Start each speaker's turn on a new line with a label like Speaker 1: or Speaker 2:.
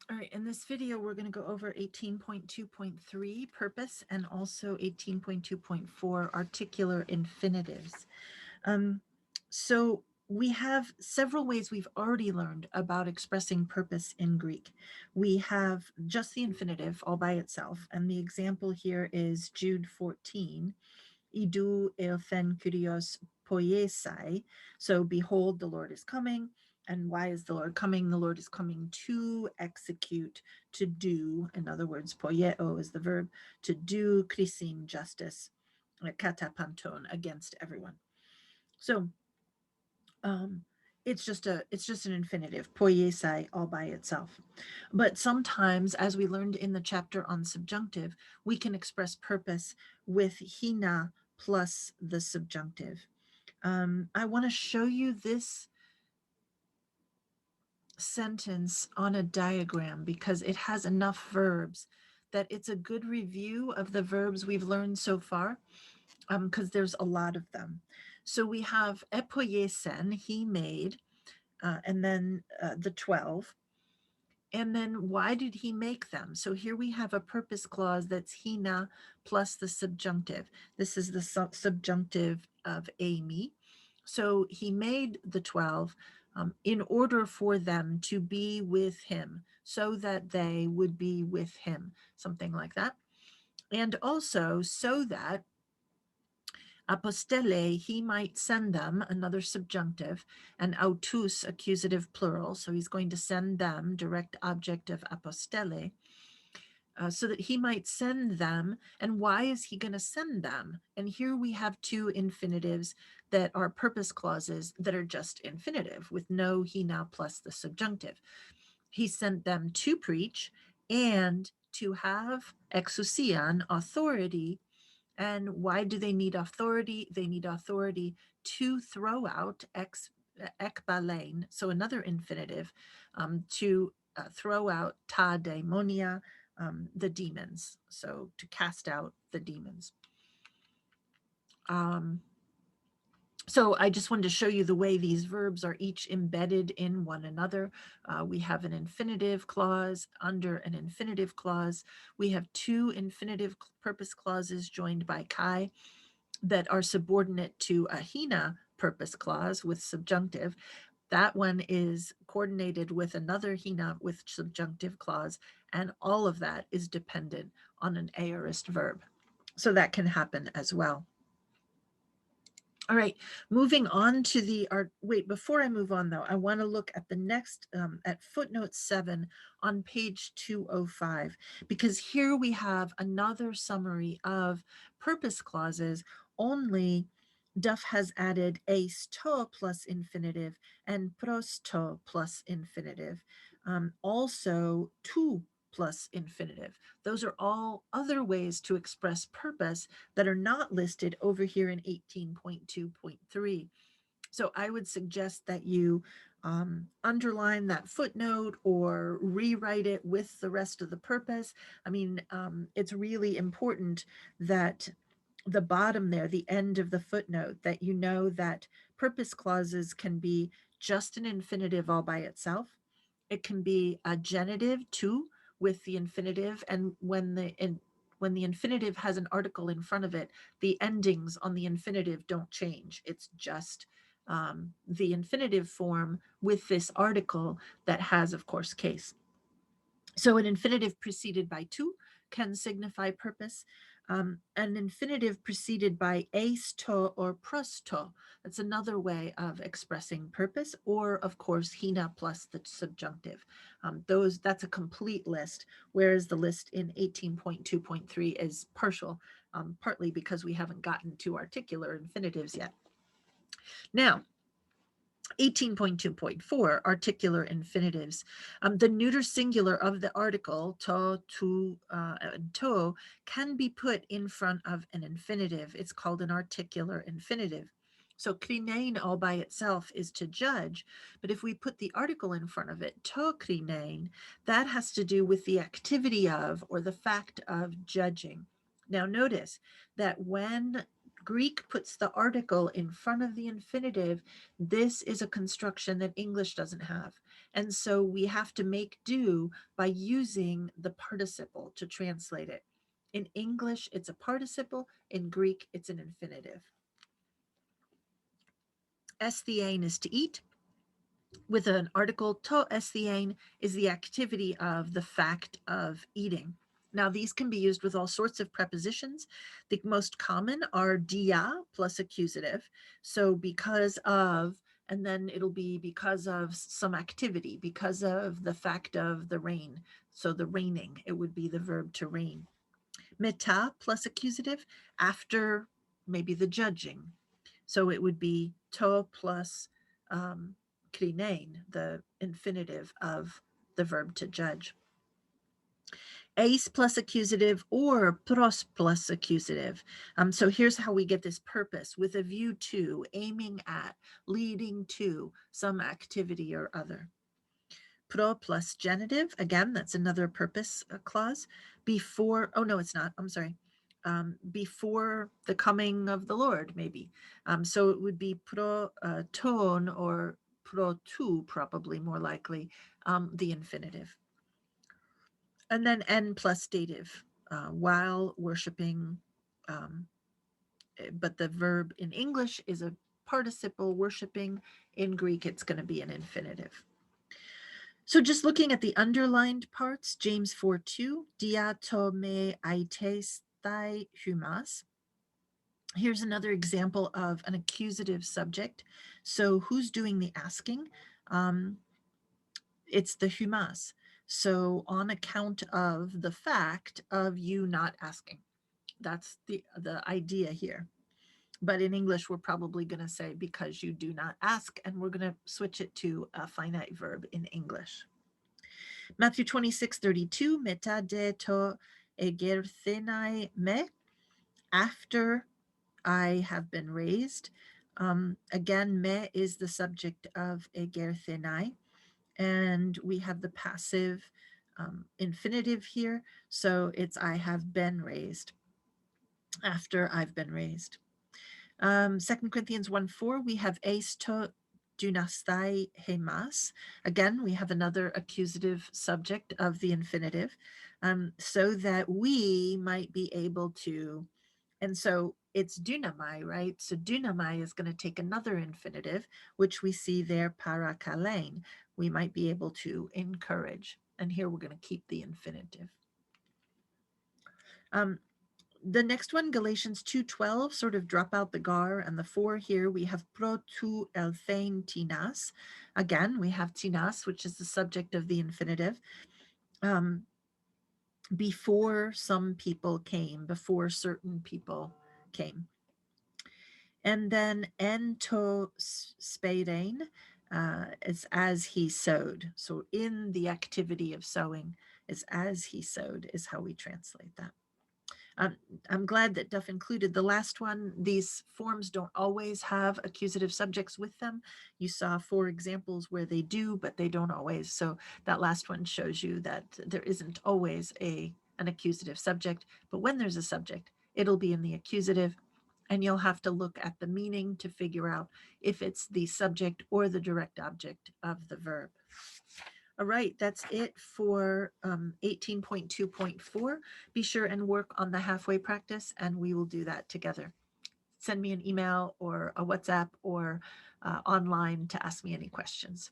Speaker 1: All right, in this video, we're going to go over 18.2.3 purpose and also 18.2.4 articular infinitives. So we have several ways we've already learned about expressing purpose in Greek. We have just the infinitive all by itself, and the example here is Jude 14, idou eothen kurios poiesai. So behold, the Lord is coming. And why is the Lord coming? The Lord is coming to execute, to do. In other words, poieo is the verb, to do krisin, justice, katapanton, against everyone. So it's just an infinitive, poiesai, all by itself. But sometimes, as we learned in the chapter on subjunctive, we can express purpose with hina plus the subjunctive. I want to show you this sentence on a diagram because it has enough verbs that it's a good review of the verbs we've learned so far, because there's a lot of them. So we have epoiesen, he made, and then the 12. And then why did he make them? So here we have a purpose clause that's hina plus the subjunctive. This is the subjunctive of Amy. So he made the 12 in order for them to be with him, so that they would be with him, something like that. And also so that apostele, he might send them, another subjunctive, and autus, accusative plural. So he's going to send them, direct object of apostele, so that he might send them. And why is he going to send them? And here we have two infinitives that are purpose clauses that are just infinitive with no he now plus the subjunctive. He sent them to preach and to have exousian, authority. And why do they need authority? They need authority to throw out ekbalein, so another infinitive, to throw out ta daimonia, the demons, so to cast out the demons. So I just wanted to show you the way these verbs are each embedded in one another. We have an infinitive clause under an infinitive clause. We have two infinitive purpose clauses joined by kai that are subordinate to a hina purpose clause with subjunctive. That one is coordinated with another hina with subjunctive clause, and all of that is dependent on an aorist verb. So that can happen as well. All right, moving on to the art. Wait, before I move on though, I want to look at the next, at footnote 7 on page 205, because here we have another summary of purpose clauses, only Duff has added eis to plus infinitive and pros to plus infinitive. Also, to plus infinitive. Those are all other ways to express purpose that are not listed over here in 18.2.3. So I would suggest that you underline that footnote or rewrite it with the rest of the purpose. I mean, it's really important that the bottom there, the end of the footnote, that you know that purpose clauses can be just an infinitive all by itself. It can be a genitive too with the infinitive, and when the infinitive has an article in front of it, the endings on the infinitive don't change. It's just the infinitive form with this article that has, of course, case. So an infinitive preceded by to can signify purpose. An infinitive preceded by eis to or pros to, that's another way of expressing purpose, or of course hina plus the subjunctive. That's a complete list, whereas the list in 18.2.3 is partial, partly because we haven't gotten to articular infinitives yet. Now, 18.2.4, articular infinitives. The neuter singular of the article, to, to, can be put in front of an infinitive. It's called an articular infinitive. So krinein all by itself is to judge, but if we put the article in front of it, to krinein, that has to do with the activity of or the fact of judging. Now notice that when Greek puts the article in front of the infinitive, this is a construction that English doesn't have. And so we have to make do by using the participle to translate it. In English, it's a participle. In Greek, it's an infinitive. Esthein is to eat. With an article, to esthein is the activity of the fact of eating. Now, these can be used with all sorts of prepositions. The most common are dia plus accusative. So because of, and then it'll be because of some activity, because of the fact of the rain. So the raining, it would be the verb to rain. Meta plus accusative, after maybe the judging. So it would be to plus krinein, the infinitive of the verb to judge. Ace plus accusative or pros plus accusative. So here's how we get this purpose: with a view to, aiming at, leading to some activity or other. Pro plus genitive, again, that's another purpose clause. Before, oh no, it's not, I'm sorry. Before the coming of the Lord, maybe. So it would be pro ton or pro tu, probably more likely, the infinitive. And then n plus dative, while worshiping, but the verb in English is a participle, worshiping. In Greek, it's going to be an infinitive. So just looking at the underlined parts, James 4:2, dia to me aites thai humas. Here's another example of an accusative subject. So who's doing the asking? It's the humas. So on account of the fact of you not asking. That's the idea here. But in English, we're probably going to say because you do not ask, and we're going to switch it to a finite verb in English. Matthew 26:32, meta de to egerthenai me, after I have been raised. Again, me is the subject of egerthenai, and we have the passive infinitive here. So it's I have been raised, after I've been raised. 2 Corinthians 1:4, we have eis to dunastai hemas. Again, we have another accusative subject of the infinitive, so that we might be able to, and so it's dunamai, right? So dunamai is going to take another infinitive, which we see there, parakalein. We might be able to encourage. And here we're going to keep the infinitive. The next one, Galatians 2:12, sort of drop out the gar, and the 4 here, we have pro tu elthein tinas. Again, we have tinas, which is the subject of the infinitive. Before some people came, before certain people came. And then ento speirein is as he sowed. So in the activity of sowing is as he sowed, is how we translate that. I'm glad that Duff included the last one. These forms don't always have accusative subjects with them. You saw 4 examples where they do, but they don't always. So that last one shows you that there isn't always an accusative subject, but when there's a subject, it'll be in the accusative, and you'll have to look at the meaning to figure out if it's the subject or the direct object of the verb. All right, that's it for 18.2.4. Be sure and work on the halfway practice, and we will do that together. Send me an email or a WhatsApp or online to ask me any questions.